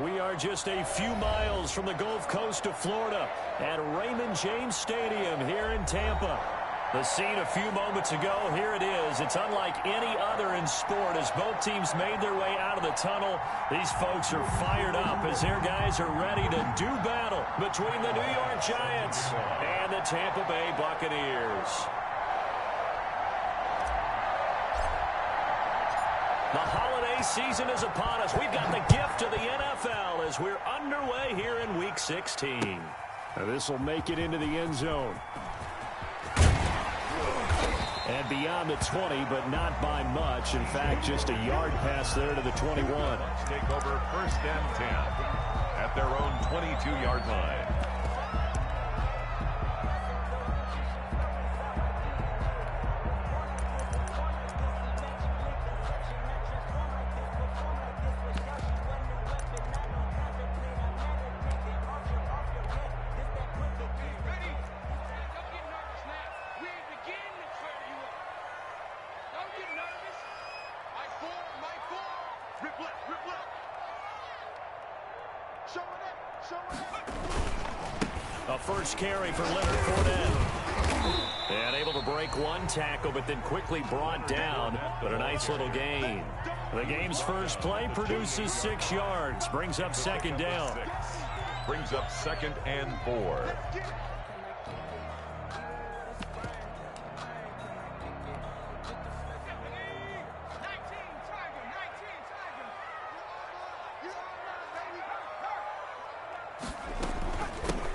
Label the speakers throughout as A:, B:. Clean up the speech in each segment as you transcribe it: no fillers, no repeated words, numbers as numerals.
A: We are just a few miles from the Gulf Coast of Florida at Raymond James Stadium here in Tampa. The scene a few moments ago, here it is. It's unlike any other in sport as both teams made their way out of the tunnel. These folks are fired up as their guys are ready to do battle between the New York Giants and the Tampa Bay Buccaneers. The holiday season is upon us. We've got the gift of the NFL as we're underway here in Week 16.
B: Now this will make it into the end zone. And beyond the 20, but not by much. In fact, just a yard pass there to the 21.
C: Take over 1st and 10 at their own 22-yard line.
A: A first carry for Leonard Fournette. And able to break one tackle, but then quickly brought down. But a nice little gain. The game's first play produces 6 yards. Brings up 2nd down.
C: Brings up 2nd and 4.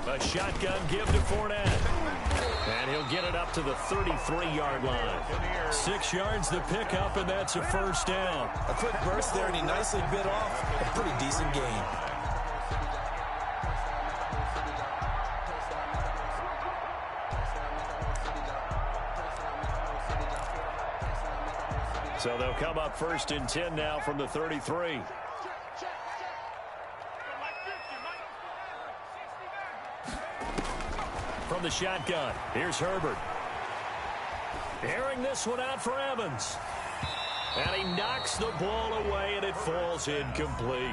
A: A shotgun give to Fournette. And he'll get it up to the 33-yard line. 6 yards the pickup, and that's a first down.
D: A quick burst there, and he nicely bit off a pretty decent gain.
A: So they'll come up 1st and 10 now from the 33. From the shotgun, here's Herbert. Airing this one out for Evans. And he knocks the ball away, and it falls incomplete.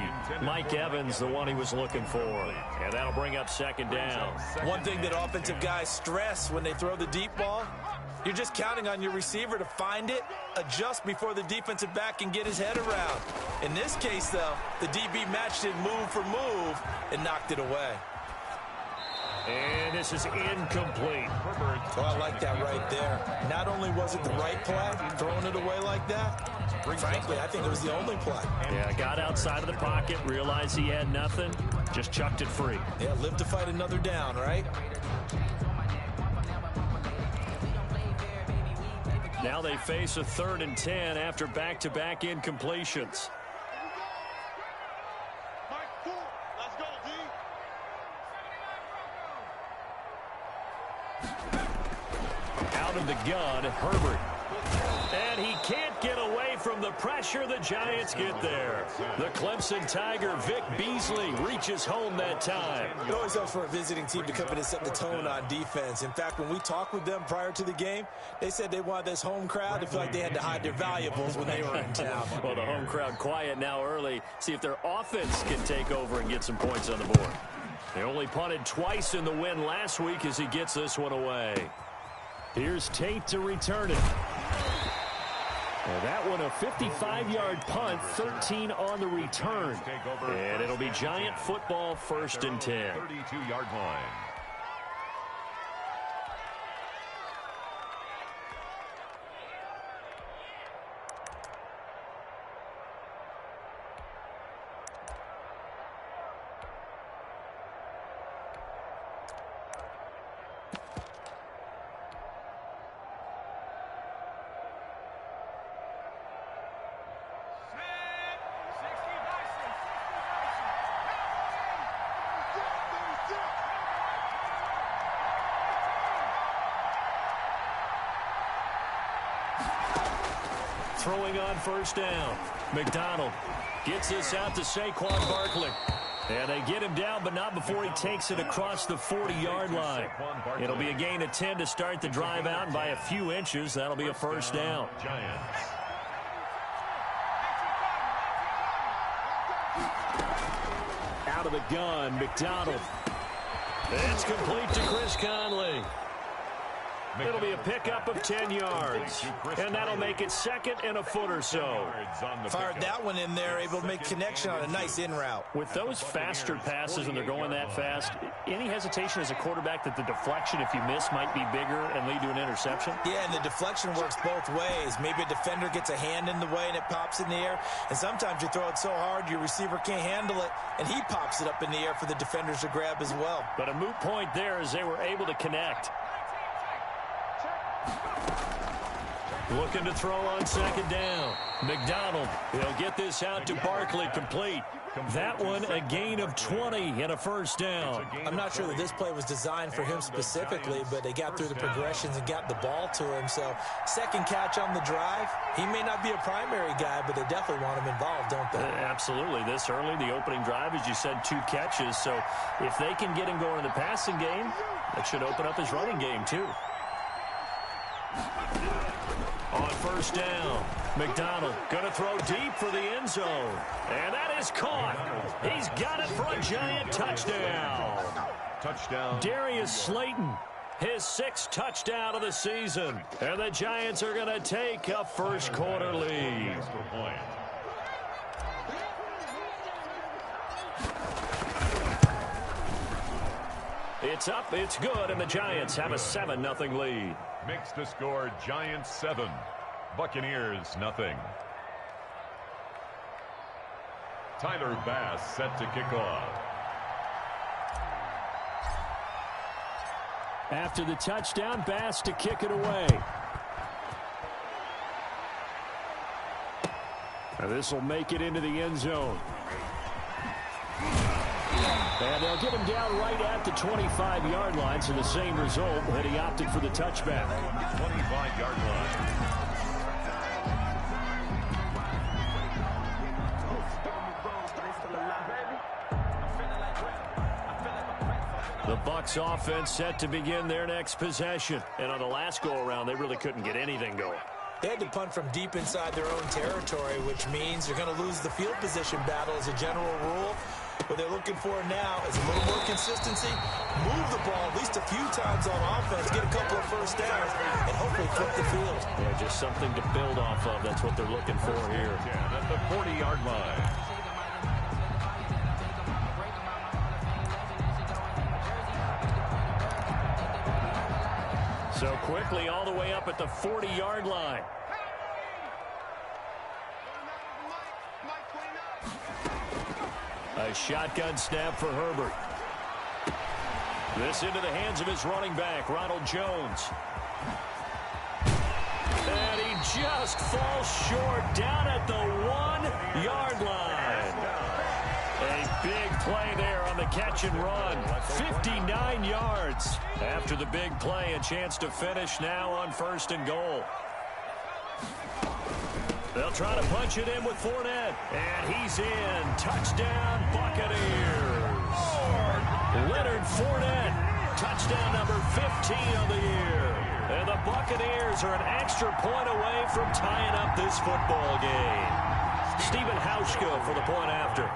A: Mike Evans, the one he was looking for. And that'll bring up 2nd down.
D: One thing that offensive guys stress when they throw the deep ball, you're just counting on your receiver to find it, adjust before the defensive back can get his head around. In this case, though, the DB matched it move for move and knocked it away.
A: And this is incomplete.
D: Oh, I like that right there. Not only was it the right play, throwing it away like that, frankly, I think it was the only play.
A: Yeah, got outside of the pocket, realized he had nothing, just chucked it free.
D: Yeah, live to fight another down, right?
A: Now they face a 3rd and 10 after back-to-back incompletions. Out of the gun, Herbert. And he can't get away from the pressure the Giants get there. The Clemson Tiger, Vic Beasley, reaches home that time.
D: It always helps for a visiting team to come in and set the tone on defense. In fact, when we talked with them prior to the game, they said they wanted this home crowd to feel like they had to hide their valuables when they were in town.
A: Well, the home crowd quiet now early. See if their offense can take over and get some points on the board. They only punted twice in the win last week as he gets this one away. Here's Tate to return it. Well, that one a 55-yard punt, 13 on the return. And it'll be Giant football 1st and 10.
C: 32-yard line.
A: Throwing on 1st down. McDonald gets this out to Saquon Barkley. And they get him down, but not before he takes it across the 40-yard line. It'll be a gain of 10 to start the drive out, and by a few inches, that'll be a 1st down. Out of the gun, McDonald. It's complete to Chris Conley. It'll be a pickup of 10 yards, and that'll make it second and a foot or so.
D: Fired that one in there, able to make connection on a nice in route.
A: With those faster passes when they're going that fast, any hesitation as a quarterback that the deflection, if you miss, might be bigger and lead to an interception?
D: Yeah, and the deflection works both ways. Maybe a defender gets a hand in the way and it pops in the air, and sometimes you throw it so hard your receiver can't handle it, and he pops it up in the air for the defenders to grab as well.
A: But a moot point there as they were able to connect. Looking to throw on second down. McDonald, he'll get this out to Barkley, complete. That one a gain of 20 and a first down.
D: I'm not sure that this play was designed for him specifically, but they got through the progressions and got the ball to him. So second catch on the drive. He may not be a primary guy, but they definitely want him involved, don't they?
A: Absolutely. This early, the opening drive, as you said, 2 catches. So if they can get him going in the passing game, that should open up his running game too. On first down, McDonald going to throw deep for the end zone. And that is caught. He's got it for a giant touchdown.
C: Touchdown.
A: Darius Slayton, his 6th touchdown of the season. And the Giants are going to take a first quarter lead. It's up, it's good, and the Giants have a 7-0 lead.
C: Makes the score Giants 7, Buccaneers nothing. Tyler Bass set to kick off.
A: After the touchdown, Bass to kick it away. Now this will make it into the end zone. And they'll get him down right at the 25-yard line, so the same result, and he opted for the touchback.
C: 25-yard line.
A: The Bucs offense set to begin their next possession. And on the last go-around, they really couldn't get anything going.
D: They had to punt from deep inside their own territory, which means they're going to lose the field position battle as a general rule. What they're looking for now is a little more consistency, move the ball at least a few times on offense, get a couple of first downs, and hopefully flip the field.
A: Yeah, just something to build off of. That's what they're looking for here.
C: Yeah, at the 40-yard line.
A: So quickly all the way up at the 40-yard line. A shotgun snap for Herbert. This into the hands of his running back, Ronald Jones. And he just falls short down at the 1-yard line. A big play there on the catch and run. 59 yards. After the big play, a chance to finish now on 1st and goal. They'll try to punch it in with Fournette. And he's in. Touchdown, Buccaneers. Leonard Fournette. Touchdown number 15 of the year. And the Buccaneers are an extra point away from tying up this football game. Stephen Hauschka for the point after.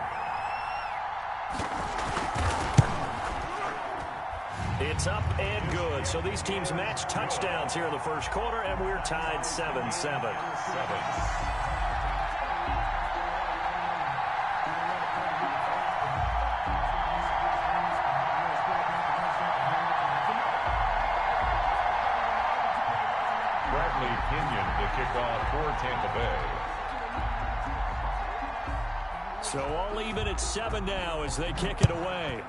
A: It's up and good. So these teams match touchdowns here in the first quarter, and we're tied 7-7.
C: Bradley Kenyon to kick off for Tampa Bay.
A: So all even at 7 now as they kick it away.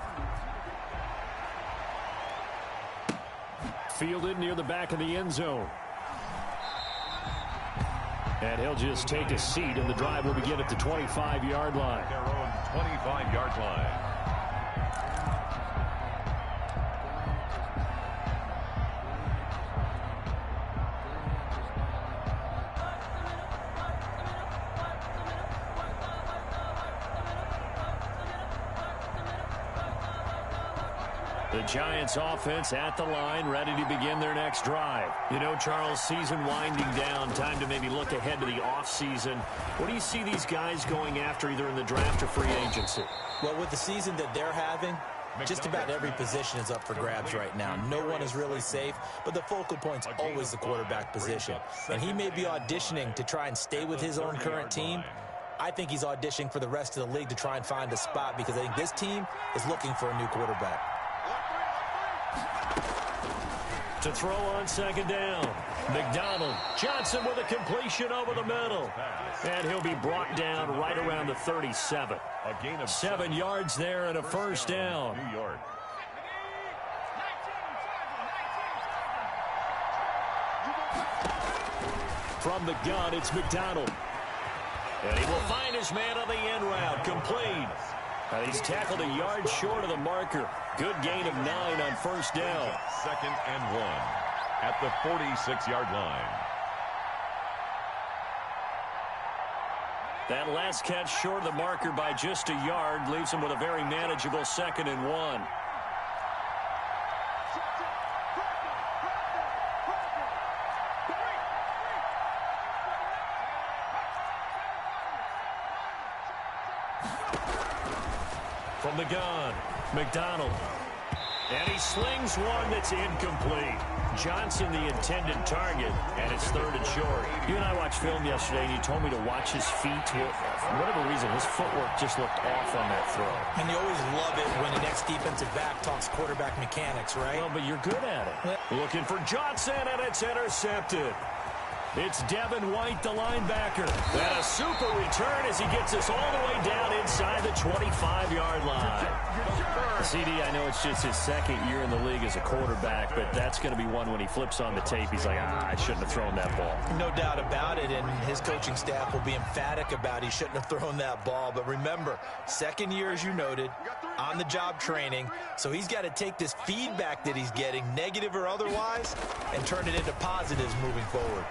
A: Fielded near the back of the end zone. And he'll just take a seat, and the drive will begin at the 25-yard line.
C: Their own 25-yard line.
A: The Giants offense at the line, ready to begin their next drive. You know, Charles, season winding down, time to maybe look ahead to the offseason. What do you see these guys going after either in the draft or free agency?
D: Well, with the season that they're having, just about every position is up for grabs right now. No one is really safe, but the focal point's always the quarterback position. And he may be auditioning to try and stay with his own current team. I think he's auditioning for the rest of the league to try and find a spot because I think this team is looking for a new quarterback.
A: To throw on second down, McDonald. Johnson with a completion over the middle. And he'll be brought down right around the 37.
C: A gain of
A: 7 yards there and a first down.
C: New York.
A: From the gun, it's McDonald. And he will find his man on the end route. Complete. And he's tackled a yard short of the marker. Good gain of 9 on first down.
C: 2nd and 1 at the 46-yard line.
A: That last catch short of the marker by just a yard leaves him with a very manageable 2nd and 1. From the gun, McDonald. And he slings one that's incomplete. Johnson, the intended target, and it's 3rd and short. You and I watched film yesterday, and you told me to watch his feet. For whatever reason, his footwork just looked off on that throw.
D: And you always love it when an ex-defensive back talks quarterback mechanics, right?
A: Well, but you're good at it. Looking for Johnson, and it's intercepted. It's Devin White, the linebacker. And a super return as he gets us all the way down inside the 25-yard line. CD, I know it's just his 2nd year in the league as a quarterback, but that's going to be one when he flips on the tape. He's like, I shouldn't have thrown that ball.
D: No doubt about it, and his coaching staff will be emphatic about he shouldn't have thrown that ball. But remember, 2nd year, as you noted, on-the-job training, so he's got to take this feedback that he's getting, negative or otherwise, and turn it into positives moving forward.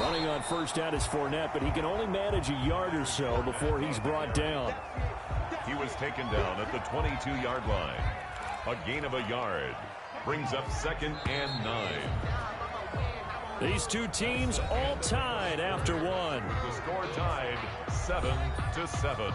A: Running on first down is Fournette, but he can only manage a yard or so before he's brought down.
C: He was taken down at the 22-yard line. A gain of a yard brings up 2nd and 9.
A: These two teams all tied after one.
C: The score tied 7-7.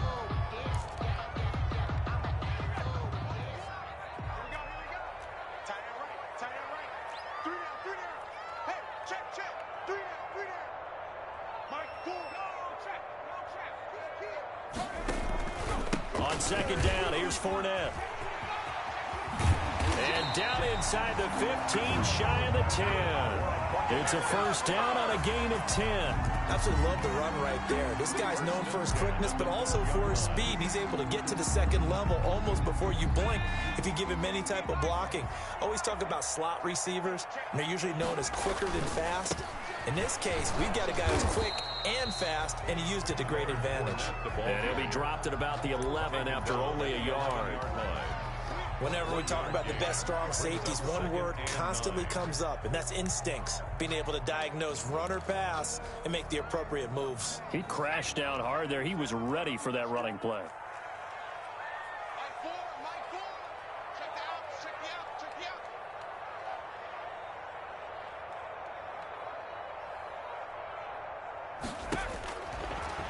A: On second down, here's Fournette. And down inside the 15, shy of the 10. It's a first down on a gain of 10.
D: Absolutely love the run right there. This guy's known for his quickness, but also for his speed. He's able to get to the 2nd level almost before you blink if you give him any type of blocking. Always talk about slot receivers, and they're usually known as quicker than fast. In this case, we've got a guy who's quick and fast, and he used it to great advantage.
A: And he'll be dropped at about the 11 after only a yard.
D: Whenever we talk about the best strong safeties, one word constantly comes up, and that's instincts. Being able to diagnose run or pass and make the appropriate moves.
A: He crashed down hard there. He was ready for that running play.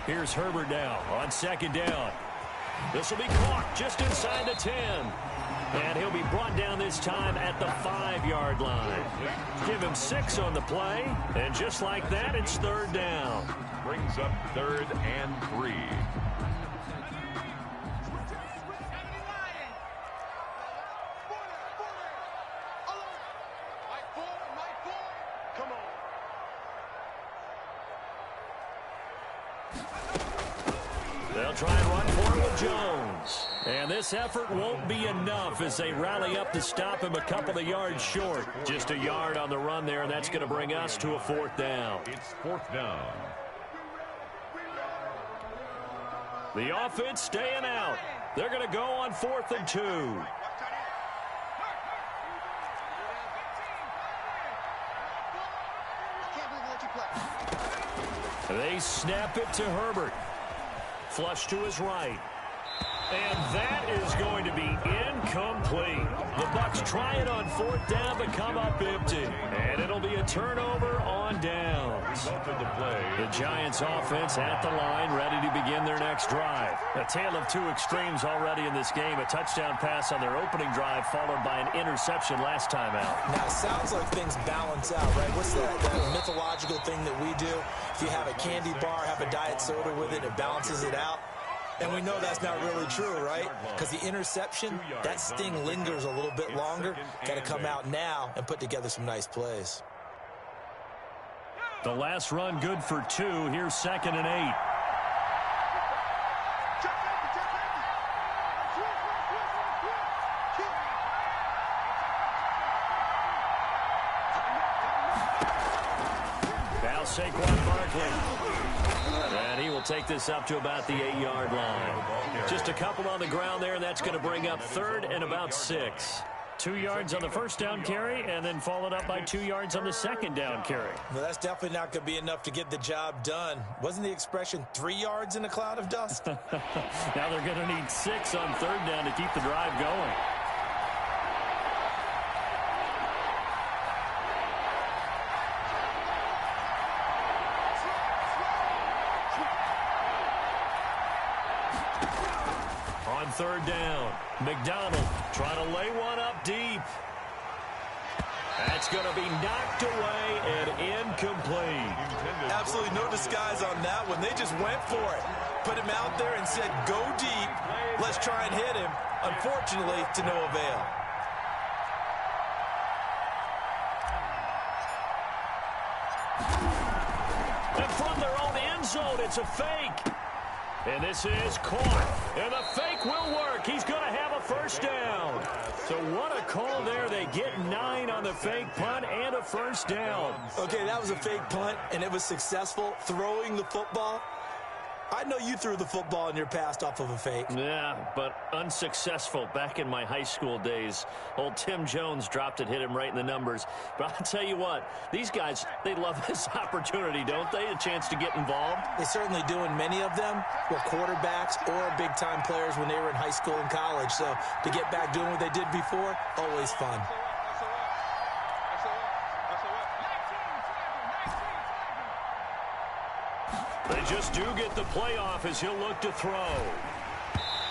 A: Here's Herbert now on second down. This will be caught just inside the 10. And he'll be brought down this time at the 5-yard line. Give him 6 on the play. And just like that, it's 3rd down.
C: Brings up 3rd and 3.
A: They'll try and run for it with Jones. And this effort won't be enough as they rally up to stop him a couple of yards short. Just a yard on the run there, and that's going to bring us to a 4th down.
C: It's 4th down.
A: The offense staying out. They're going to go on 4th and 2. They snap it to Herbert. Flush to his right. And that is going to be incomplete. The Bucs try it on 4th down but come up empty. And it'll be a turnover on downs. The Giants offense at the line, ready to begin their next drive. A tale of two extremes already in this game. A touchdown pass on their opening drive followed by an interception last time out.
D: Now, it sounds like things balance out, right? What's that mythological thing that we do? If you have a candy bar, have a diet soda with it, it balances it out. And we know that's not really true, right? Because the interception, that sting lingers a little bit longer. Got to come out now and put together some nice plays.
A: The last run good for 2. Here's 2nd and 8. Now Saquon Barkley. And he will take this up to about the 8-yard line. Just a couple on the ground there, and that's going to bring up 3rd and about 6. 2 yards on the first down carry, and then followed up by 2 yards on the second down carry.
D: Well, that's definitely not going to be enough to get the job done. Wasn't the expression 3 yards in a cloud of dust?
A: Now they're going to need 6 on 3rd down to keep the drive going. On 3rd down, McDonald trying to lay one up deep. That's going to be knocked away and incomplete.
D: Absolutely no disguise on that one. They just went for it. Put him out there and said, go deep. Let's try and hit him. Unfortunately, to no avail.
A: And from their own end zone, it's a fake. And this is caught. And the fake will work. He's going to have a first down. So what a call there. They get 9 on the fake punt and a first down.
D: Okay, that was a fake punt, and it was successful. Throwing the football. I know you threw the football in your past off of a fake.
A: Yeah, but unsuccessful back in my high school days. Old Tim Jones dropped it, hit him right in the numbers. But I'll tell you what, these guys, they love this opportunity, don't they? A chance to get involved.
D: They certainly do, and many of them were quarterbacks or big-time players when they were in high school and college. So to get back doing what they did before, always fun.
A: They just do get the playoff as he'll look to throw.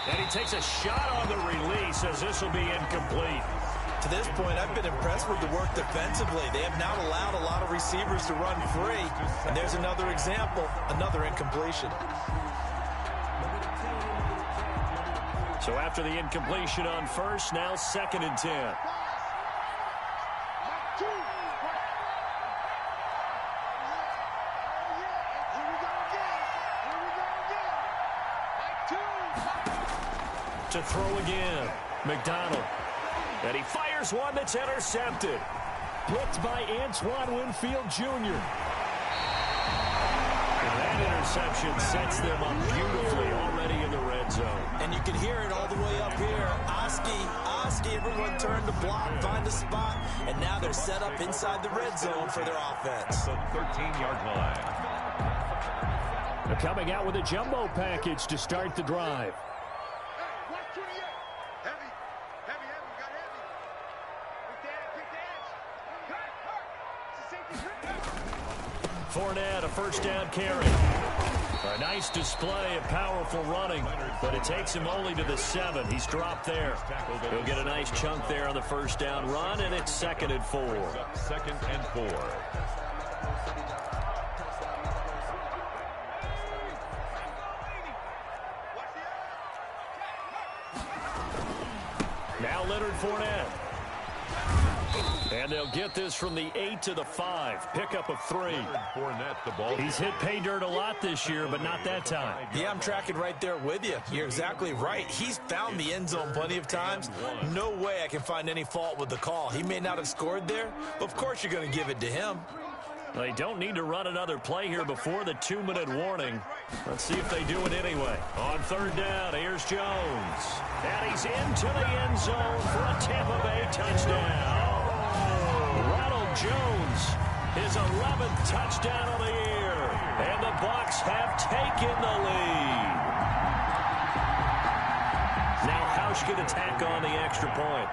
A: And he takes a shot on the release as this will be incomplete.
D: To this point, I've been impressed with the work defensively. They have not allowed a lot of receivers to run free. And there's another example, another incompletion.
A: So after the incompletion on first, now 2nd and 10. To throw again, McDonald. And he fires one that's intercepted. Blitzed by Antoine Winfield Jr. And that interception sets them up beautifully already in the red zone.
D: And you can hear it all the way up here. Oski, everyone turned to block, find a spot, and now they're set up inside the red zone for their offense.
C: The 13-yard line.
A: They're coming out with a jumbo package to start the drive. Fournette, a first down carry. A nice display of powerful running, but it takes him only to the 7. He's dropped there. He'll get a nice chunk there on the first down run, and it's 2nd and 4.
C: 2nd and 4.
A: Now Leonard Fournette. And they'll get this from the 8 to the 5. Pickup of 3. He's hit pay dirt a lot this year, but not that time.
D: Yeah, I'm tracking right there with you. You're exactly right. He's found the end zone plenty of times. No way I can find any fault with the call. He may not have scored there, but of course you're going to give it to him.
A: They don't need to run another play here before the 2-minute warning. Let's see if they do it anyway. On 3rd down, here's Jones. And he's into the end zone for a Tampa Bay touchdown. Ronald Jones, his 11th touchdown of the year. And the Bucs have taken the lead. Hauschka to tack on the extra point.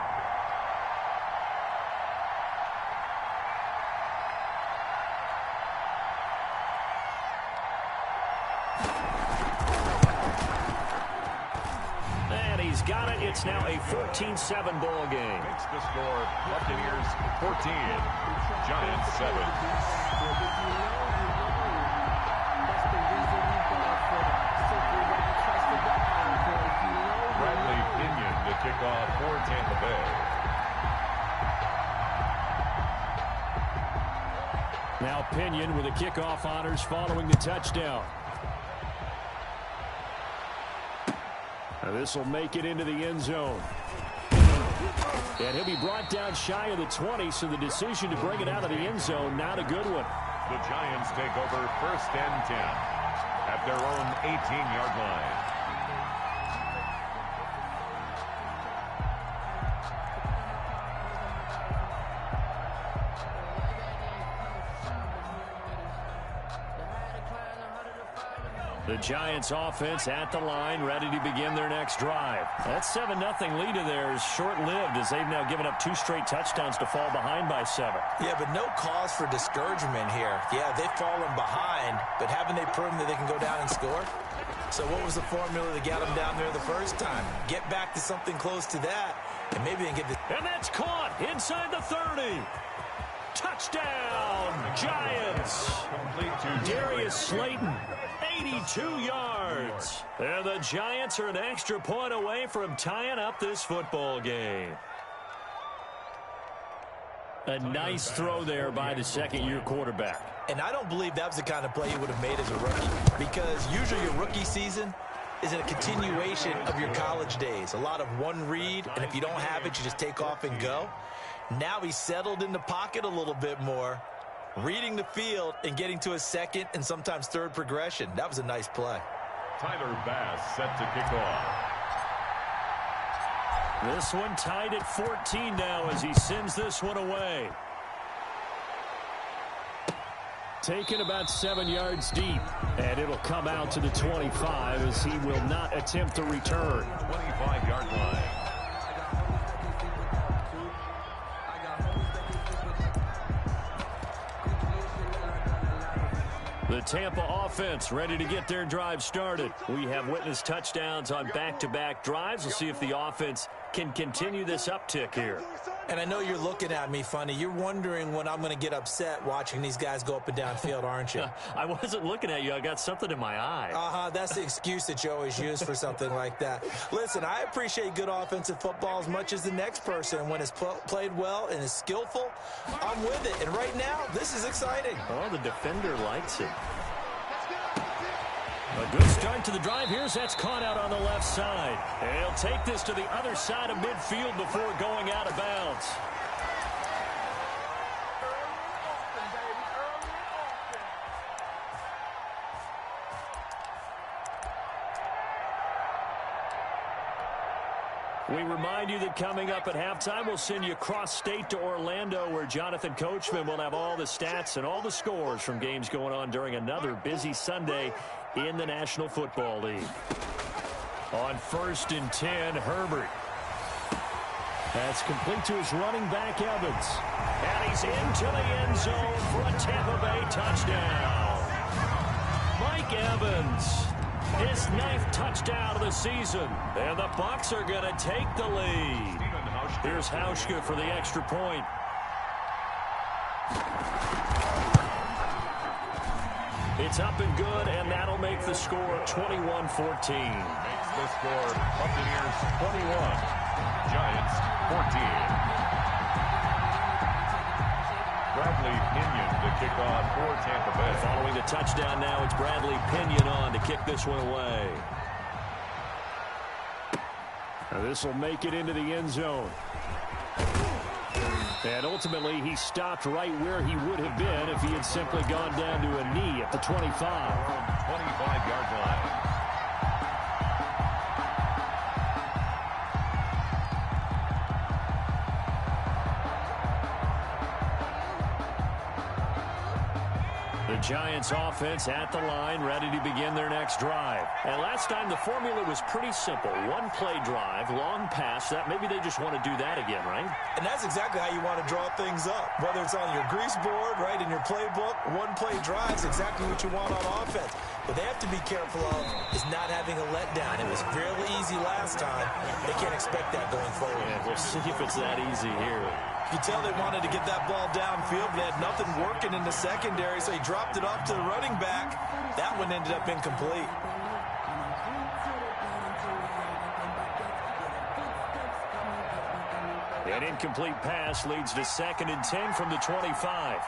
A: He's got it. It's now a 14-7 ball game.
C: Makes the score Buccaneers 14, Giants 7. Bradley Pinion to kick off for Tampa Bay.
B: Now Pinion with the kickoff honors following the touchdown. This will make it into the end zone. And he'll be brought down shy of the 20, so the decision to bring it out of the end zone, not a good one.
C: The Giants take over 1st and 10 at their own 18-yard line.
A: The Giants offense at the line, ready to begin their next drive. That 7-0 lead of theirs short-lived as they've now given up 2 straight touchdowns to fall behind by 7.
D: Yeah, but no cause for discouragement here. Yeah, they've fallen behind, but haven't they proven that they can go down and score? So what was the formula that got them down there the first time? Get back to something close to that, and maybe they can get the...
A: And that's caught inside the 30. Touchdown, Giants.
C: Complete to
A: Darius Slayton, 82 yards. And the Giants are an extra point away from tying up this football game. A nice throw there by the second-year quarterback.
D: And I don't believe that was the kind of play he would have made as a rookie, because usually your rookie season is a continuation of your college days. A lot of one read, and if you don't have it, you just take off and go. Now he's settled in the pocket a little bit more, reading the field and getting to a second and sometimes third progression. That was a nice play.
C: Tyler Bass set to kick off.
A: This one tied at 14 now as he sends this one away. Taken about 7 yards deep, and it'll come out to the 25 as he will not attempt to return.
C: 25-yard line.
A: The Tampa offense ready to get their drive started. We have witnessed touchdowns on back-to-back drives. We'll see if the offense can continue this uptick here.
D: And I know you're looking at me funny. You're wondering when I'm going to get upset watching these guys go up and down field, aren't you?
A: I wasn't looking at you. I got something in my eye.
D: That's the excuse that you always use for something like that. Listen, I appreciate good offensive football as much as the next person. When it's played well and is skillful, I'm with it. And right now, this is exciting.
A: Oh, the defender likes it. A good start to the drive here as that's caught out on the left side. And he'll take this to the other side of midfield before going out of bounds. We remind you that coming up at halftime, we'll send you cross-state to Orlando, where Jonathan Coachman will have all the stats and all the scores from games going on during another busy Sunday in the National Football League. On 1st and 10, Herbert. That's complete to his running back, Evans. And he's into the end zone for a Tampa Bay touchdown. Mike Evans, his 9th touchdown of the season. And the Bucs are going to take the lead. Here's Hauschka for the extra point. It's up and good, and that'll make the score 21-14.
C: Makes the score Buccaneers 21, Giants 14. Bradley Pinion to kick off for Tampa Bay.
A: Following the touchdown now, it's Bradley Pinion on to kick this one away.
B: Now this will make it into the end zone. And ultimately, he stopped right where he would have been if he had simply gone down to a knee at the 25.
C: 25-yard line.
A: The Giants offense at the line, ready to begin their next drive. And last time the formula was pretty simple. One play drive, long pass. That maybe they just want to do that again, right?
D: And that's exactly how you want to draw things up. Whether it's on your grease board, right, in your playbook, one play drive is exactly what you want on offense. What they have to be careful of is not having a letdown. It was fairly easy last time. They can't expect that going forward.
A: Yeah, we'll see if it's that easy here.
D: You can tell they wanted to get that ball downfield, but they had nothing working in the secondary, so he dropped it off to the running back. That one ended up incomplete.
A: An incomplete pass leads to 2nd and 10 from the 25.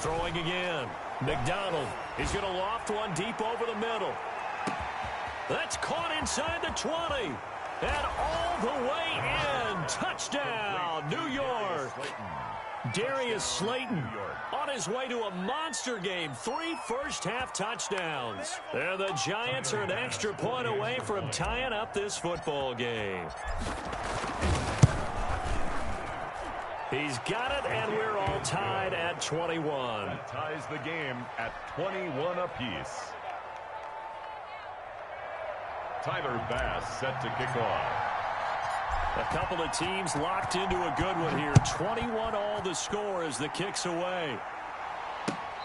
A: Throwing again. McDonald is going to loft one deep over the middle. That's caught inside the 20. And all the way in. Touchdown, New York. Darius Slayton on his way to a monster game. 3 first-half touchdowns. And the Giants are an extra point away from tying up this football game. He's got it, and we're all tied at 21.
C: That ties the game at 21 apiece. Tyler Bass set to kick off.
A: A couple of teams locked into a good one here. 21 all the score as the kick's away.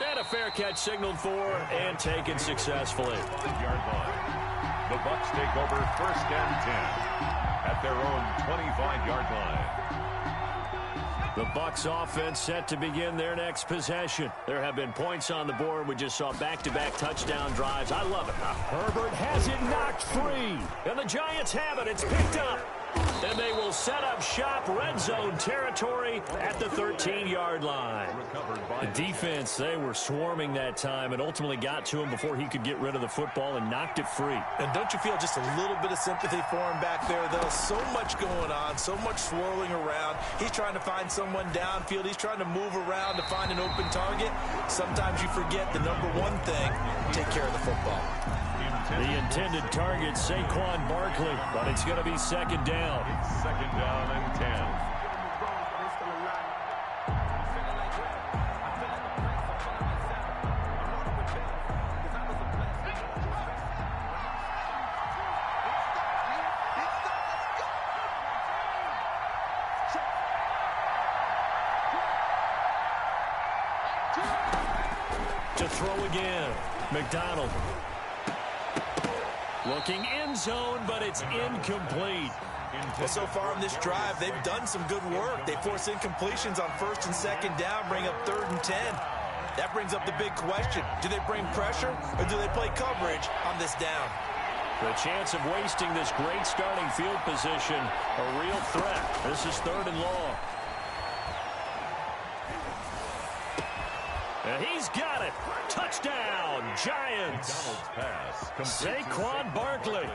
A: And a fair catch signaled for and taken successfully.
C: 5-yard line. The Bucs take over 1st and 10 at their own 25-yard line.
A: The Bucs offense set to begin their next possession. There have been points on the board. We just saw back-to-back touchdown drives. I love it. Herbert has it knocked free. And the Giants have it. It's picked up. And they will set up shop, red zone territory at the 13-yard line. The defense, they were swarming that time and ultimately got to him before he could get rid of the football and knocked it free.
D: And don't you feel just a little bit of sympathy for him back there, though? So much going on, so much swirling around. He's trying to find someone downfield. He's trying to move around to find an open target. Sometimes you forget the number one thing, take care of the football.
A: The intended target, Saquon Barkley, but it's going to be 2nd down.
C: It's 2nd down and 10.
A: To throw again, McDonald. Looking end zone, but it's incomplete.
D: Well, so far in this drive, they've done some good work. They force incompletions on 1st and 2nd down, bring up 3rd and 10. That brings up the big question. Do they bring pressure or do they play coverage on this down?
A: The chance of wasting this great starting field position, a real threat. This is 3rd and long. And he's got it. Touchdown, Giants. Saquon Barkley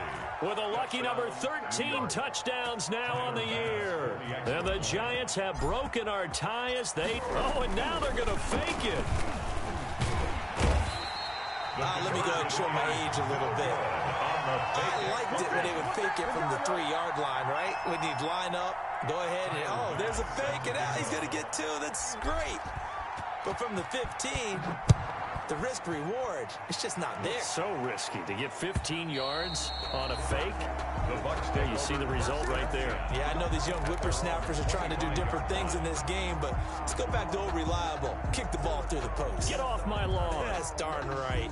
A: with a lucky number 13 touchdowns now on the year. And the Giants have broken our tie as they... Oh, and now they're going to fake it.
D: Let me go ahead and show my age a little bit. I liked it when they would fake it from the 3-yard line, right? When you'd line up, go ahead and, oh, there's a fake, and now he's going to get 2. That's great. But from the 15, the risk-reward, it's just not there.
A: It's so risky to get 15 yards on a fake. There you see the result right there.
D: Yeah, I know these young whippersnappers are trying to do different things in this game, but let's go back to old reliable. Kick the ball through the post.
A: Get off my lawn.
D: That's darn right.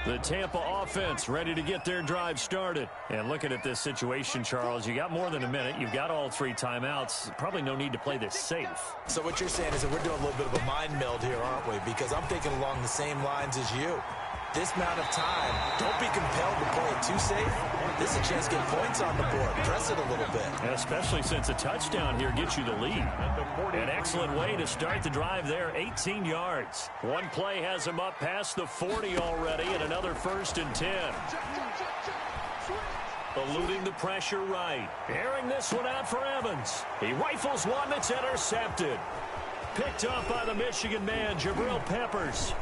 A: The Tampa offense ready to get their drive started. And looking at this situation, Charles, you got more than a minute. You've got all 3 timeouts. Probably no need to play this safe.
D: So what you're saying is that we're doing a little bit of a mind meld here, aren't we? Because I'm thinking along the same lines as you. This amount of time, don't be compelled to play it too safe. This is a chance to get points on the board. Press it a little bit.
A: And especially since a touchdown here gets you the lead. An excellent way to start the drive there, 18 yards. One play has him up past the 40 already, and another 1st and 10. eluding the pressure right. Airing this one out for Evans. He rifles one that's intercepted. Picked off by the Michigan man, Jabril Peppers.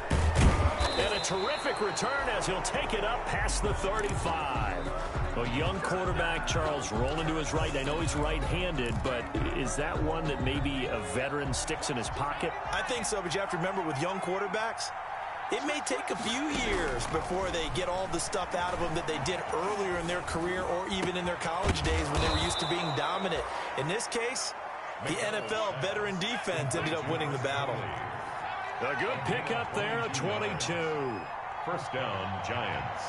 A: And a terrific return as he'll take it up past the 35. A young quarterback, Charles, rolling to his right. I know he's right-handed, but is that one that maybe a veteran sticks in his pocket?
D: I think so, but you have to remember with young quarterbacks, it may take a few years before they get all the stuff out of them that they did earlier in their career or even in their college days when they were used to being dominant. In this case, the NFL veteran defense ended up winning the battle.
A: A good pickup there at 22.
C: First down, Giants.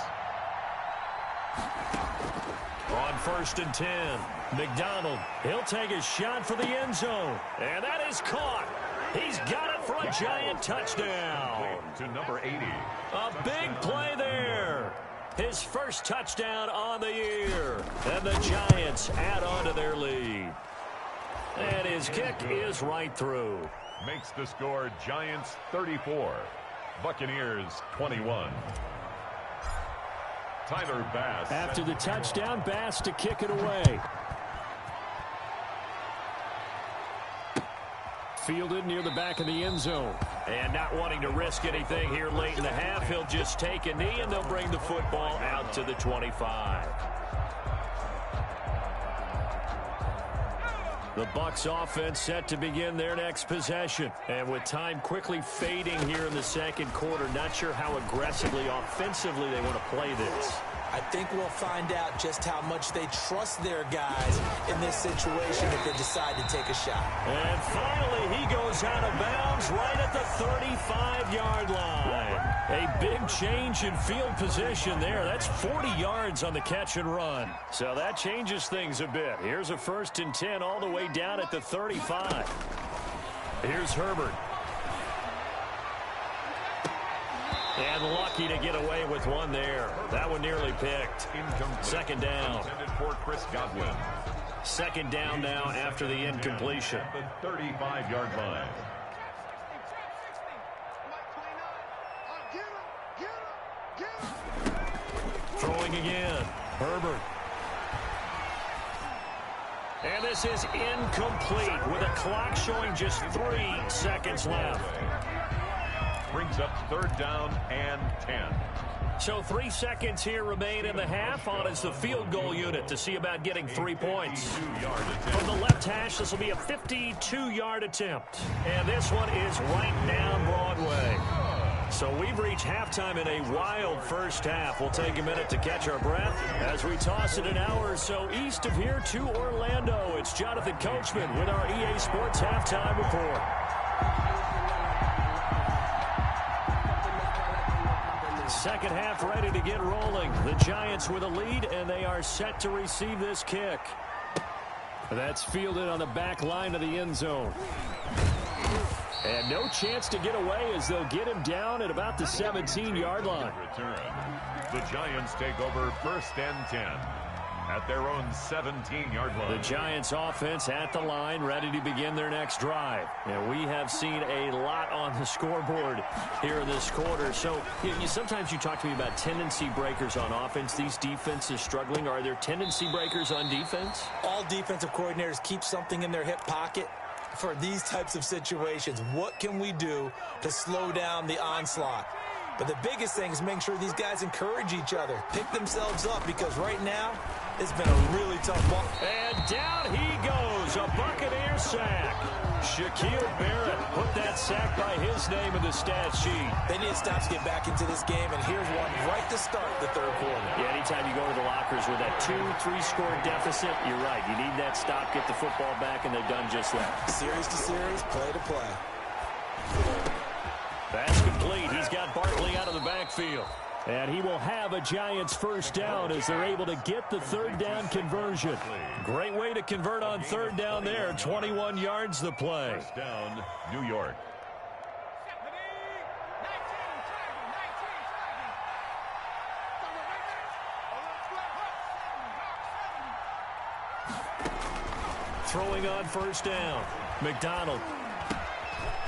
A: On 1st and 10, McDonald. He'll take a shot for the end zone. And that is caught. He's got it for a Giant touchdown.
C: To number 80.
A: A big play there. His first touchdown on the year. And the Giants add on to their lead. And his kick is right through.
C: Makes the score Giants 34. Buccaneers 21. Tyler Bass.
B: After the touchdown, Bass to kick it away. Fielded near the back of the end zone.
A: And not wanting to risk anything here late in the half, he'll just take a knee and they'll bring the football out to the 25. The Bucs offense set to begin their next possession. And with time quickly fading here in the second quarter, not sure how aggressively, offensively they want to play this.
D: I think we'll find out just how much they trust their guys in this situation if they decide to take a shot.
A: And finally, he goes out of bounds right at the 35-yard line. A big change in field position there. That's 40 yards on the catch and run. So that changes things a bit. Here's a 1st and 10 all the way down at the 35. Here's Herbert. And lucky to get away with one there. That one nearly picked.
C: Incomplete.
A: Second down.
C: Intended for Chris Godwin.
A: Second down now after the incompletion.
C: At the 35-yard line.
A: Throwing again. Herbert. And this is incomplete with a clock showing just 3 seconds left.
C: Brings up 3rd down and 10.
A: So 3 seconds here remain in the half on as the field goal unit to see about getting 3 points. From the left hash, this will be a 52-yard attempt. And this one is right down Broadway. So we've reached halftime in a wild first half. We'll take a minute to catch our breath as we toss it an hour or so east of here to Orlando. It's Jonathan Coachman with our EA Sports Halftime Report. Second half ready to get rolling. The Giants with a lead, and they are set to receive this kick.
B: That's fielded on the back line of the end zone. And no chance to get away as they'll get him down at about the 17-yard line.
C: Return. The Giants take over 1st and 10 at their own 17-yard line.
A: The Giants offense at the line, ready to begin their next drive. And we have seen a lot on the scoreboard here in this quarter. So sometimes you talk to me about tendency breakers on offense. These defenses struggling. Are there tendency breakers on defense?
D: All defensive coordinators keep something in their hip pocket for these types of situations. What can we do to slow down the onslaught? But the biggest thing is making sure these guys encourage each other, pick themselves up, because right now it's been a really tough ball.
A: And down he goes, a Buccaneer sack. Shaquille Barrett put that sack by his name in the stat sheet.
D: They need stops to get back into this game, and here's one right to start the third quarter.
A: Yeah, anytime you go to the lockers with that 2-3 score deficit, you're right. You need that stop, get the football back, and they've done just that.
D: Series to series, play to play.
A: That's complete. He's got Barkley out of the backfield.
B: And he will have a Giants first down as they're able to get the 3rd down conversion.
A: Great way to convert on 3rd down there. 21 yards the play.
C: First down, New York.
A: Throwing on 1st down. McDonald.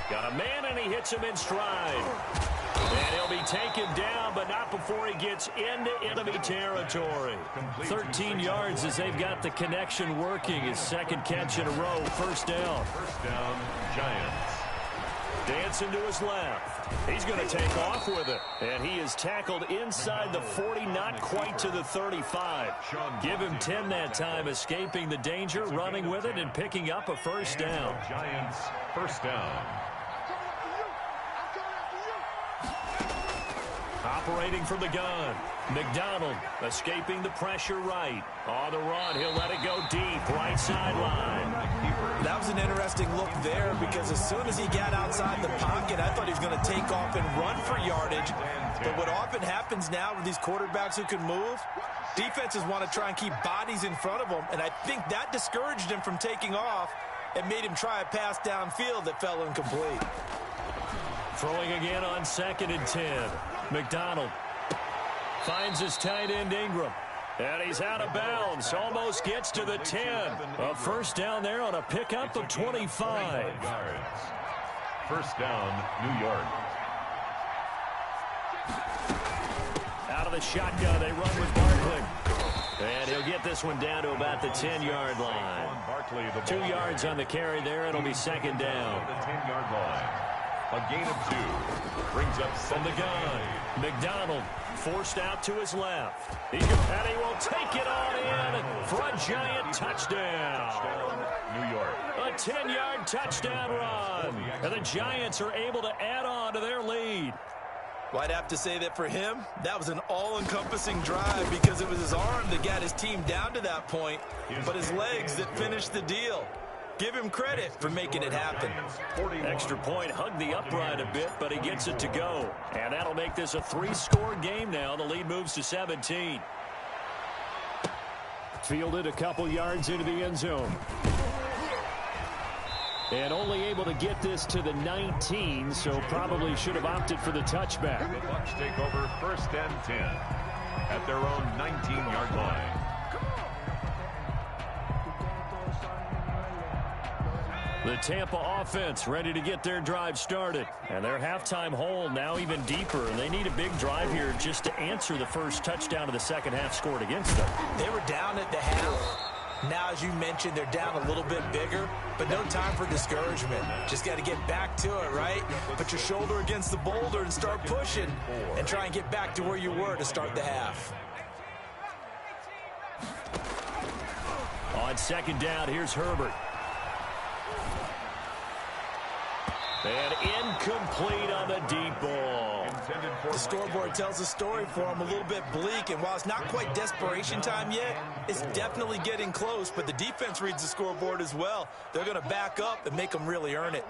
A: Got a man, and he hits him in stride. And he'll be taken down, but not before he gets into enemy territory. 13 yards as they've got the connection working. His second catch in a row, first down.
C: First down, Giants.
A: Dancing to his left. He's going to take off with it. And he is tackled inside the 40, not quite to the 35. Give him 10 that time, escaping the danger, running with it, and picking up a first down.
C: Giants, first down.
A: Operating from the gun. McDonald escaping the pressure right. On the run, he'll let it go deep, right sideline.
D: That was an interesting look there because as soon as he got outside the pocket, I thought he was going to take off and run for yardage. But what often happens now with these quarterbacks who can move, defenses want to try and keep bodies in front of them, and I think that discouraged him from taking off and made him try a pass downfield that fell incomplete.
A: Throwing again on 2nd and 10. McDonald finds his tight end Ingram. And he's out of bounds. Almost gets to the 10. A first down there on a pickup of 25.
C: First down, New York.
A: Out of the shotgun, they run with Barkley. And he'll get this one down to about the 10-yard line. 2 yards on the carry there. It'll be second down.
C: The 10-yard line. A gain of 2. Brings up
A: from the gun. McDonald forced out to his left. And he will take it on in for a giant touchdown.
C: New York.
A: A 10-yard touchdown run. And the Giants are able to add on to their lead.
D: Well, I'd have to say that for him, that was an all-encompassing drive because it was his arm that got his team down to that point, but his legs that finished the deal. Give him credit for making it happen.
A: Extra point, hugged the upright a bit, but he gets it to go. And that'll make this a 3-score game now. The lead moves to 17.
B: Fielded a couple yards into the end zone. And only able to get this to the 19, so probably should have opted for the touchback.
C: The Bucs take over first and 10 at their own 19-yard line.
A: The Tampa offense ready to get their drive started. And their halftime hole now even deeper. And they need a big drive here just to answer the first touchdown of the second half scored against them.
D: They were down at the half. Now, as you mentioned, they're down a little bit bigger, but no time for discouragement. Just got to get back to it, right? Put your shoulder against the boulder and start pushing and try and get back to where you were to start the half.
A: On second down, here's Herbert. And incomplete on the deep ball.
D: The scoreboard tells a story for him, a little bit bleak, and while it's not quite desperation time yet, it's definitely getting close, but the defense reads the scoreboard as well. They're going to back up and make them really earn it.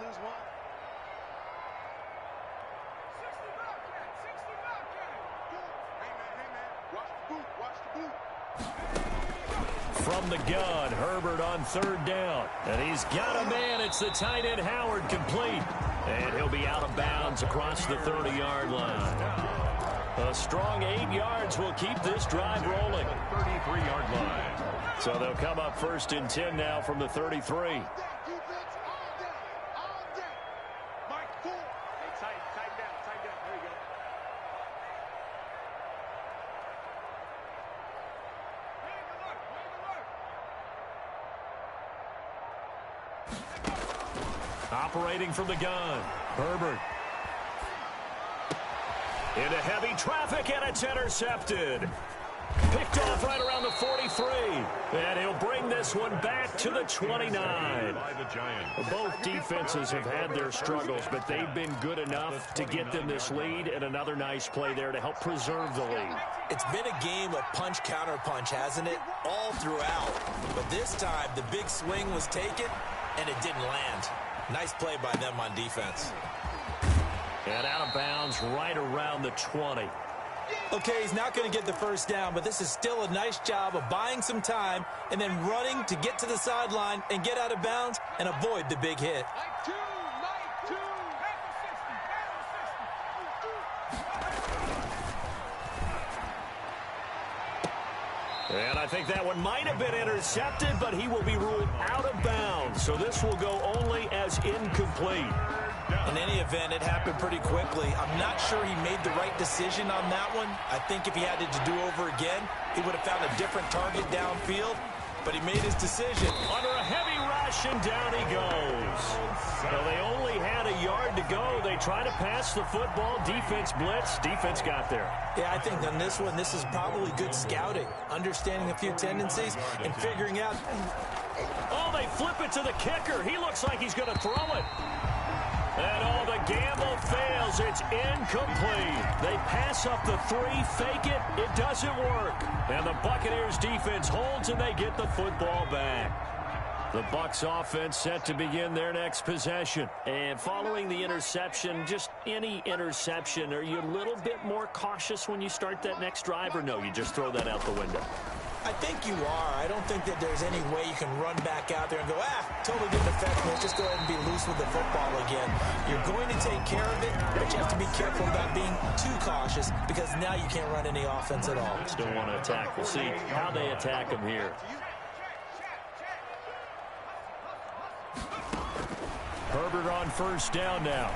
A: From the gun, Herbert on third down. And he's got a man. It's the tight end Howard complete. And he'll be out of bounds across the 30-yard line. A strong 8 yards will keep this drive rolling.
C: 33-yard line.
A: So they'll come up first and 10 now from the 33. Operating from the gun, Herbert. Into heavy traffic, and it's intercepted. Picked off right around the 43. And he'll bring this one back to the 29. Both defenses have had their struggles, but they've been good enough to get them this lead, and another nice play there to help preserve the lead.
D: It's been a game of punch-counter-punch, hasn't it? All throughout. But this time, the big swing was taken, and it didn't land. Nice play by them on defense.
A: And out of bounds right around the 20.
D: Okay, he's not going to get the first down, but this is still a nice job of buying some time and then running to get to the sideline and get out of bounds and avoid the big hit.
A: And I think that one might have been intercepted, but he will be ruled out of bounds. So this will go only as incomplete.
D: In any event, it happened pretty quickly. I'm not sure he made the right decision on that one. I think if he had it to do over again, he would have found a different target downfield. But he made his decision.
A: Under a heavy rush, and down he goes. Well, they only had a yard to go. They try to pass the football. Defense blitz. Defense got there.
D: Yeah, I think on this one, this is probably good scouting, understanding a few tendencies, and figuring out.
A: Oh, they flip it to the kicker. He looks like he's going to throw it. And the gamble fails. It's incomplete. They pass up the 3, fake it. It doesn't work. And the Buccaneers defense holds, and they get the football back. The Bucs offense set to begin their next possession. And following the interception, just any interception, are you a little bit more cautious when you start that next drive, or no, you just throw that out the window?
D: I think you are. I don't think that there's any way you can run back out there and go, totally didn't affect me. Let's just go ahead and be loose with the football again. You're going to take care of it, but you have to be careful about being too cautious because now you can't run any offense at all.
A: Still want to attack. We'll see how they attack him here. Herbert on first down now.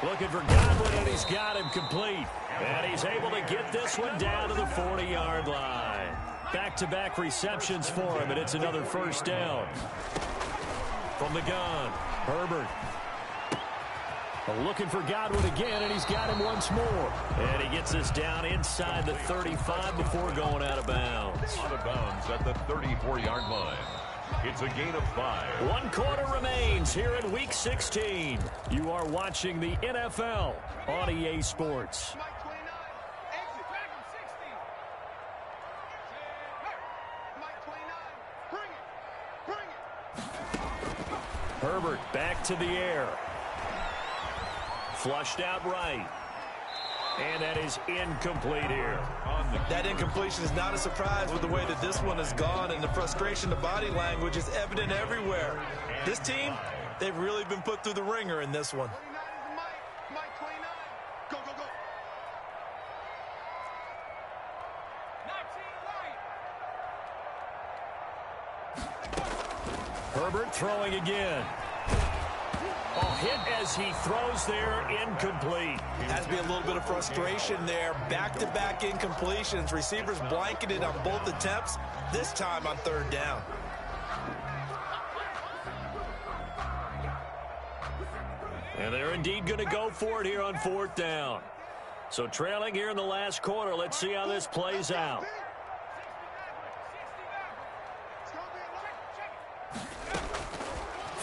A: Looking for Godwin, and he's got him complete. And he's able to get this one down to the 40-yard line. Back-to-back receptions for him, and it's another first down. From the gun, Herbert. Looking for Godwin again, and he's got him once more. And he gets us down inside the 35 before going out of bounds.
C: Out of bounds at the 34-yard line. It's a gain of 5.
A: 1 quarter remains here in Week 16. You are watching the NFL on EA Sports. Herbert back to the air. Flushed out right. And that is incomplete here.
D: That incompletion is not a surprise with the way that this one has gone, and the frustration, the body language is evident everywhere. This team, they've really been put through the ringer in this one.
A: Herbert throwing again. Hit as he throws there, incomplete.
D: Has to be a little bit of frustration there. Back-to-back incompletions. Receivers blanketed on both attempts, this time on third down.
A: And they're indeed going to go for it here on fourth down. So trailing here in the last quarter. Let's see how this plays out.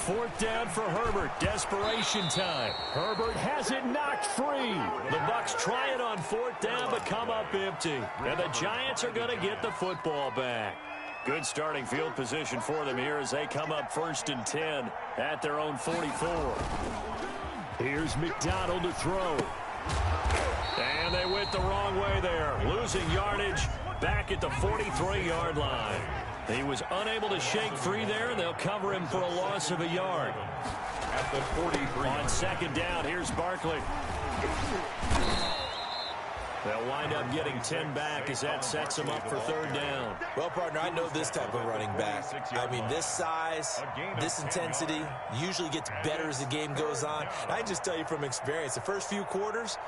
A: Fourth down for Herbert. Desperation time. Herbert has it knocked free. The Bucs try it on fourth down but come up empty. And the Giants are going to get the football back. Good starting field position for them here as they come up 1st and 10 at their own 44. Here's McDonald to throw. And they went the wrong way there. Losing yardage back at the 43-yard line. He was unable to shake free there, and they'll cover him for a loss of a yard.
C: At the 43.
A: On second down, here's Barkley. They'll wind up getting 10 back as that sets them up for third down.
D: Well, partner, I know this type of running back. I mean, this size, this intensity usually gets better as the game goes on. And I can just tell you from experience, the first few quarters,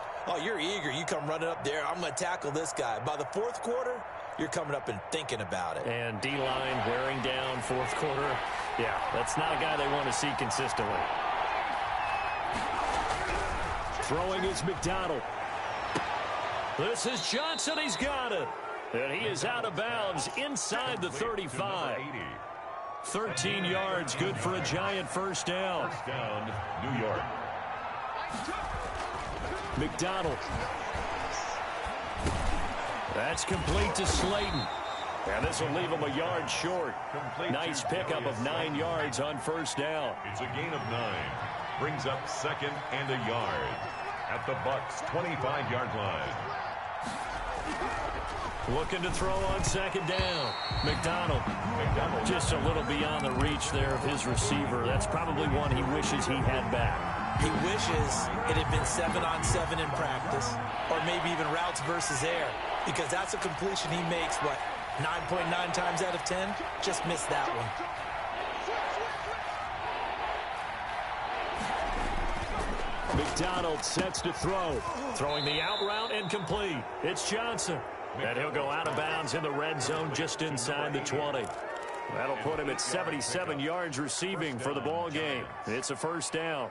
D: you're eager. You come running up there, I'm going to tackle this guy. By the fourth quarter, you're coming up and thinking about it.
A: And D-line wearing down fourth quarter. Yeah, that's not a guy they want to see consistently. Throwing is McDonald. This is Johnson. He's got it. And he is out of bounds inside the 35. 13 yards, good for a Giant first down.
C: First down, New York.
A: McDonald. That's complete to Slayton. And this will leave him a yard short. Nice pickup of 9 yards on first down.
C: It's a gain of 9. Brings up 2nd and a yard at the Bucs' 25-yard line.
A: Looking to throw on second down. McDonald just a little beyond the reach there of his receiver. That's probably one he wishes he had back.
D: He wishes it had been 7-on-7 in practice, or maybe even routes versus air, because that's a completion he makes, 9.9 times out of 10? Just missed that one.
B: McDonald sets to throw.
A: Throwing the out route and complete. It's Johnson. And he'll go out of bounds in the red zone just inside the 20. That'll put him at 77 yards receiving for the ball game. It's a first down.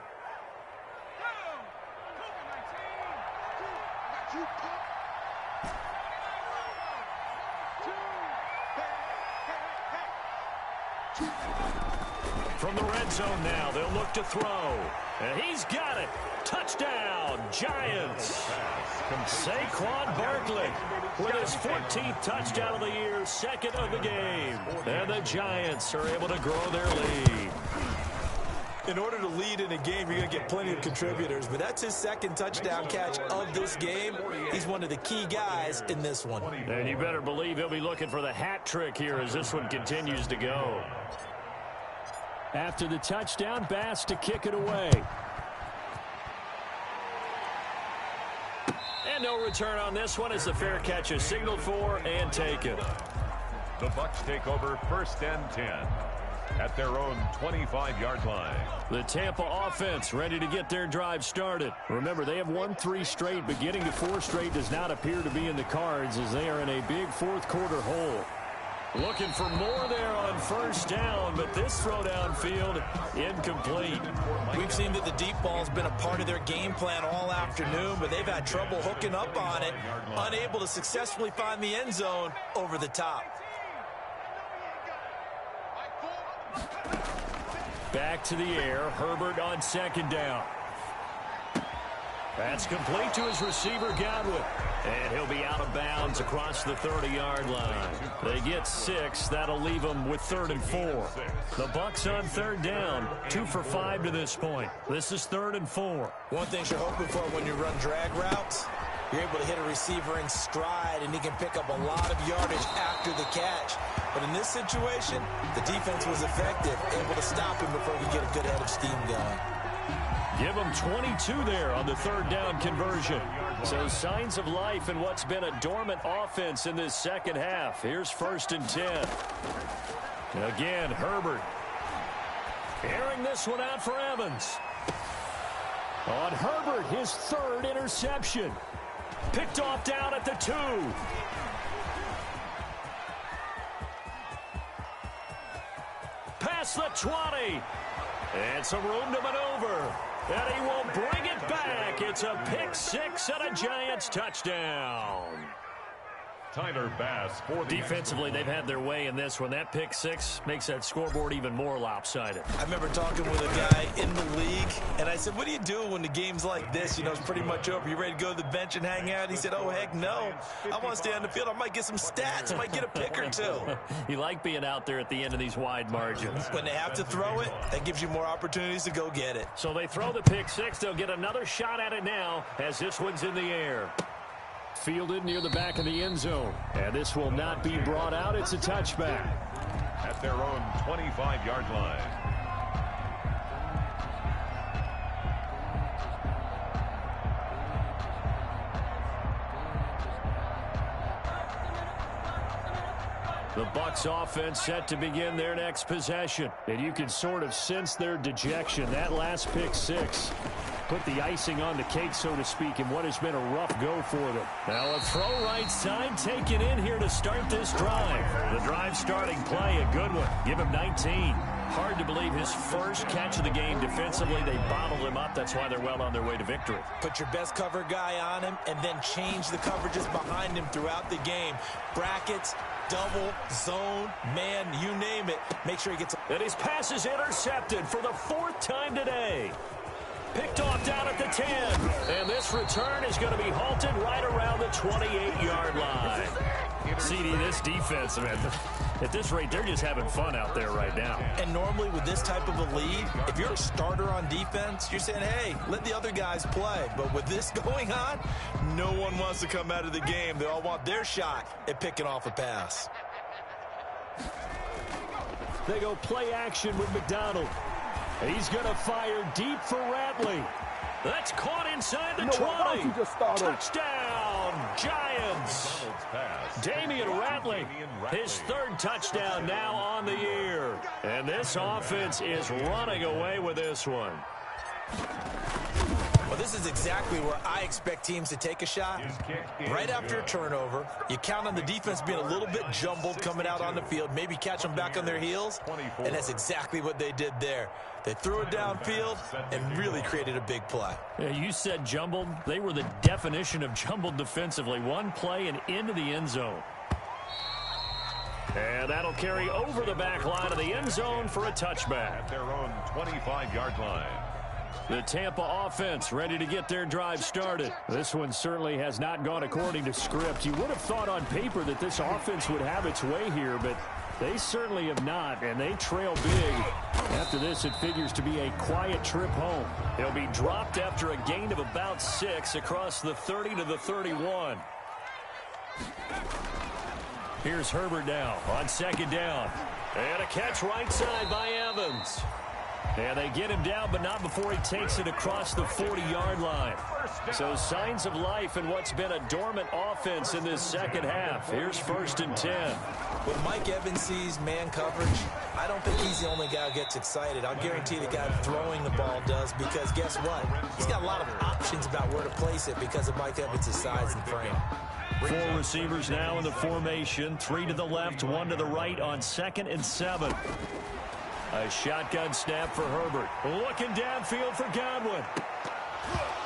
A: From the red zone now, they'll look to throw. And he's got it. Touchdown, Giants. Saquon Barkley with his 14th touchdown of the year, second of the game. And the Giants are able to grow their lead.
D: In order to lead in a game, you're going to get plenty of contributors, but that's his second touchdown catch of this game. He's one of the key guys in this one.
A: And you better believe he'll be looking for the hat trick here as this one continues to go.
B: After the touchdown, Bass to kick it away.
A: And no return on this one as the fair catch is signaled for and taken.
C: The Bucs take over 1st and 10 at their own 25-yard line.
A: The Tampa offense ready to get their drive started. Remember, they have won 3 straight, but getting to 4 straight does not appear to be in the cards as they are in a big fourth quarter hole. Looking for more there on first down, but this throw downfield incomplete.
D: We've seen that the deep ball's been a part of their game plan all afternoon, but they've had trouble hooking up on it, unable to successfully find the end zone over the top.
A: Back to the air, Herbert on second down. That's complete to his receiver, Godwin. And he'll be out of bounds across the 30-yard line. They get 6. That'll leave them with 3rd and 4. The Bucs on 3rd down. 2 for 5 to this point. This is 3rd and 4.
D: One thing you're hoping for when you run drag routes, you're able to hit a receiver in stride, and he can pick up a lot of yardage after the catch. But in this situation, the defense was effective, able to stop him before he could get a good head of steam going.
A: Give them 22 there on the 3rd down conversion. So signs of life in what's been a dormant offense in this second half. Here's 1st and 10. Again, Herbert. Airing this one out for Evans. On Herbert, his 3rd interception. Picked off down at the 2. Past the 20. And some room to maneuver. And he will bring it back. It's a pick 6 and a Giants touchdown.
C: Tyler Bass for the
A: defensively, they've had their way in this one. That pick 6 makes that scoreboard even more lopsided.
D: I remember talking with a guy in the league, and I said, what do you do when the game's like this? You know, it's pretty much over. You ready to go to the bench and hang out? He said, oh, heck no. I want to stay on the field. I might get some stats. I might get a pick or 2.
A: You like being out there at the end of these wide margins.
D: When they have to throw it, that gives you more opportunities to go get it.
A: So they throw the pick 6. They'll get another shot at it now as this one's in the air. Fielded near the back of the end zone. And this will not be brought out. It's a touchback.
C: At their own 25-yard line.
A: The Bucs offense set to begin their next possession. And you can sort of sense their dejection. That last pick 6 put the icing on the cake, so to speak, in what has been a rough go for them. Now a throw right side taken in here to start this drive. The drive starting play, a good one. Give him 19. Hard to believe his first catch of the game defensively. They bottled him up. That's why they're well on their way to victory.
D: Put your best cover guy on him and then change the coverages behind him throughout the game. Brackets, double, zone, man, you name it. Make sure he gets...
A: And his pass is intercepted for the 4th time today. Picked off down at the 10. And this return is going to be halted right around the 28-yard line. CD, this defense, man, at this rate, they're just having fun out there right now.
D: And normally with this type of a lead, if you're a starter on defense, you're saying, hey, let the other guys play. But with this going on, no one wants to come out of the game. They all want their shot at picking off a pass.
A: They go play action with McDonald. He's going to fire deep for Ratley. That's caught inside the 20. Touchdown, Giants. Damian Ratley, his 3rd touchdown now on the year. And this offense is running away with this one.
D: Well, This is exactly where I expect teams to take a shot. Right after a turnover, you count on the defense being a little bit jumbled coming out on the field, maybe catch them back on their heels, and that's exactly what they did there. They threw it downfield and really created a big play.
A: Yeah, you said jumbled. They were the definition of jumbled defensively. One play and into the end zone. And that'll carry over the back line of the end zone for a touchback.
C: At their own 25-yard line.
A: The Tampa offense ready to get their drive started.
B: This one certainly has not gone according to script. You would have thought on paper that this offense would have its way here, but they certainly have not, and they trail big. After this, it figures to be a quiet trip home.
A: He'll be dropped after a gain of about 6 across the 30 to the 31. Here's Herbert now on second down. And a catch right side by Evans. And they get him down, but not before he takes it across the 40-yard line. So signs of life in what's been a dormant offense in this second half. Here's 1st and 10.
D: When Mike Evans sees man coverage, I don't think he's the only guy who gets excited. I'll guarantee the guy throwing the ball does, because guess what? He's got a lot of options about where to place it because of Mike Evans' size and frame.
A: 4 receivers now in the formation. 3 to the left, 1 to the right on 2nd and 7. A shotgun snap for Herbert. Looking downfield for Godwin.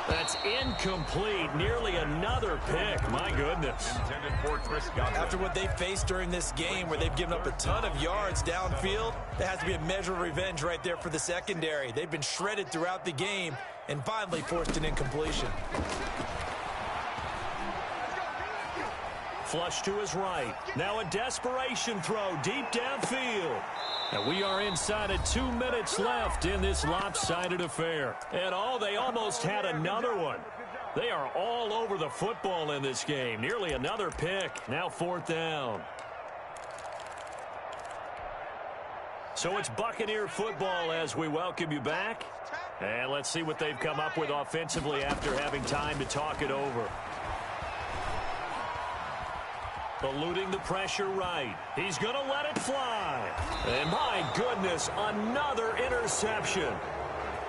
A: That's incomplete. Nearly another pick. My goodness.
C: Intended for Chris Godwin.
D: After what they faced during this game where they've given up a ton of yards downfield, there has to be a measure of revenge right there for the secondary. They've been shredded throughout the game and finally forced an incompletion.
A: Flush to his right. Now a desperation throw deep downfield. And we are inside of 2 minutes left in this lopsided affair. And they almost had another one. They are all over the football in this game. Nearly another pick. Now 4th down. So it's Buccaneer football as we welcome you back. And let's see what they've come up with offensively after having time to talk it over. Eluding the pressure right. He's going to let it fly. And my goodness, another interception.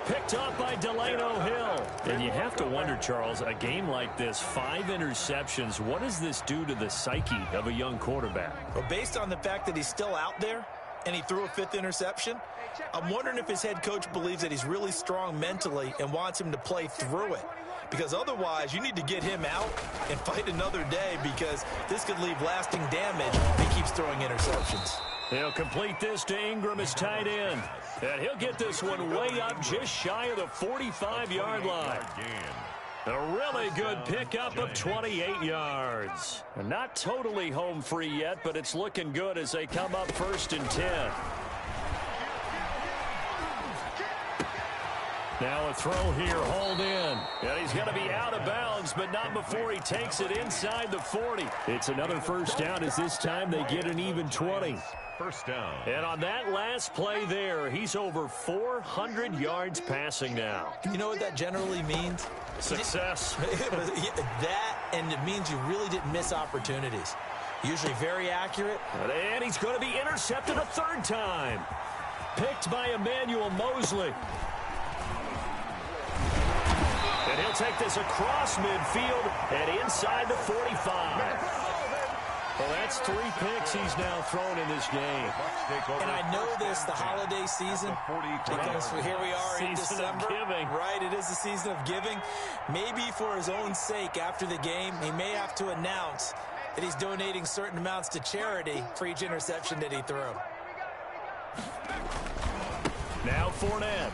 A: Picked up by Delano Hill. And you have to wonder, Charles, a game like this, 5 interceptions, what does this do to the psyche of a young quarterback?
D: Well, based on the fact that he's still out there and he threw a 5th interception, I'm wondering if his head coach believes that he's really strong mentally and wants him to play through it. Because otherwise, you need to get him out and fight another day, because this could leave lasting damage if he keeps throwing interceptions.
A: He'll complete this to Ingram as tight end. And he'll get this one way up just shy of the 45-yard line. A really good pickup of 28 yards. And not totally home free yet, but it's looking good as they come up 1st and 10. Now a throw here, hauled in. And he's going to be out of bounds, but not before he takes it inside the 40. It's another 1st down, as this time they get an even 20.
C: 1st down.
A: And on that last play there, he's over 400 yards passing now.
D: You know what that generally means?
A: Success.
D: That, and it means you really didn't miss opportunities. Usually very accurate.
A: And he's going to be intercepted a 3rd time. Picked by Emmanuel Mosley. And he'll take this across midfield and inside the 45. Well, that's 3 picks he's now thrown in this game.
D: And I know this, the holiday season, because here we are in December. Right, it is the season of giving. Maybe for his own sake, after the game, he may have to announce that he's donating certain amounts to charity for each interception that he threw.
A: Now Fournette.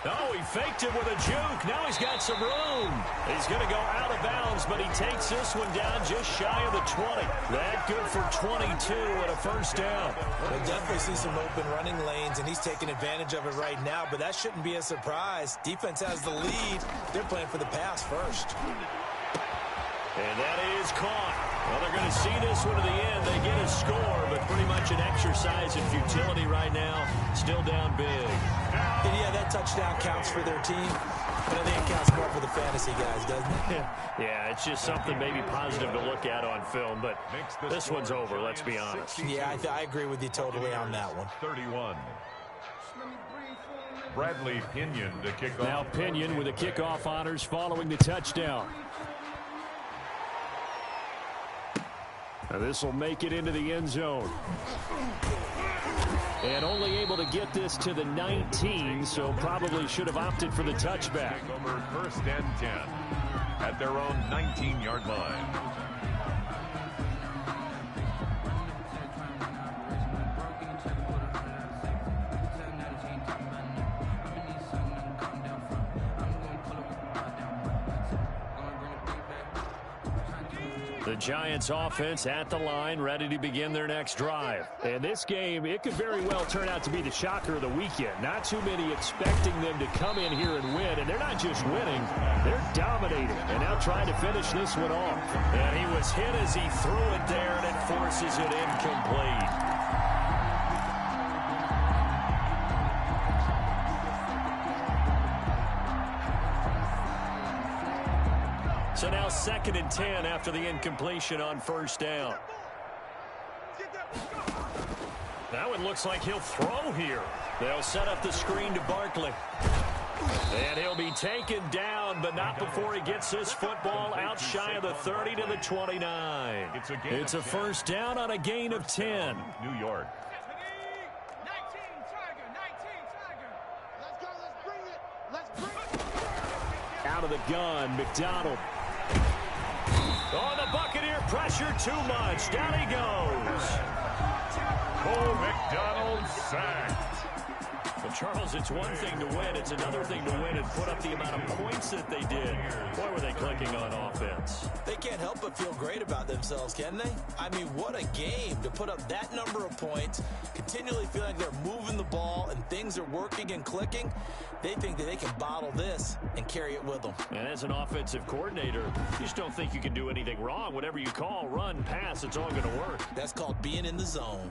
A: Oh, he faked it with a juke. Now he's got some room. He's going to go out of bounds, but he takes this one down just shy of the 20. That good for 22 and a 1st down.
D: We'll definitely see some open running lanes, and he's taking advantage of it right now, but that shouldn't be a surprise. Defense has the lead. They're playing for the pass first.
A: And that is caught. Well, they're going to see this one to the end. They get a score, but pretty much an exercise in futility right now. Still down big.
D: And yeah, that touchdown counts for their team, but I think it counts more for the fantasy guys, doesn't it?
A: Yeah, it's just something maybe positive to look at on film, but this one's over, let's be honest.
D: Yeah, I agree with you totally on that one.
C: 31. Bradley Pinion to kick off.
B: Now Pinion with the kickoff honors following the touchdown. This will make it into the end zone. And only able to get this to the 19, so probably should have opted for the touchback.
C: Over 1st and 10 at their own 19-yard line.
A: The Giants offense at the line, ready to begin their next drive.
B: And this game, it could very well turn out to be the shocker of the weekend. Not too many expecting them to come in here and win. And they're not just winning, they're dominating. And now trying to finish this one off.
A: And he was hit as he threw it there, and it forces it incomplete. So now 2nd and 10 after the incompletion on 1st down. Now it looks like he'll throw here. They'll set up the screen to Barkley. And he'll be taken down, but not before he gets this football out shy of the 30 to the 29. It's a 1st down on a gain of 10.
C: New York.
B: Out of the gun, McDonald.
A: Oh, the Buccaneer pressure too much. Down he goes.
C: Cole McDonald sacked.
A: But, Charles, it's one thing to win. It's another thing to win and put up the amount of points that they did. Boy, were they clicking on offense.
D: They can't help but feel great about themselves, can they? I mean, what a game to put up that number of points, continually feel like they're moving the ball and things are working and clicking. They think that they can bottle this and carry it with them.
A: And as an offensive coordinator, you just don't think you can do anything wrong. Whatever you call, run, pass, it's all going to work.
D: That's called being in the zone.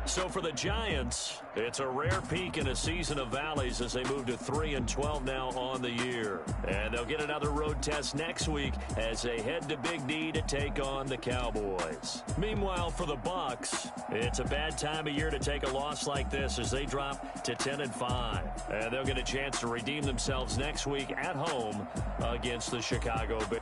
A: So for the Giants, it's a rare peak in a season of valleys as they move to 3-12 now on the year. And they'll get another road test next week as they head to Big D to take on the Cowboys. Meanwhile, for the Bucs, it's a bad time of year to take a loss like this as they drop to 10-5. And they'll get a chance to redeem themselves next week at home against the Chicago Bears.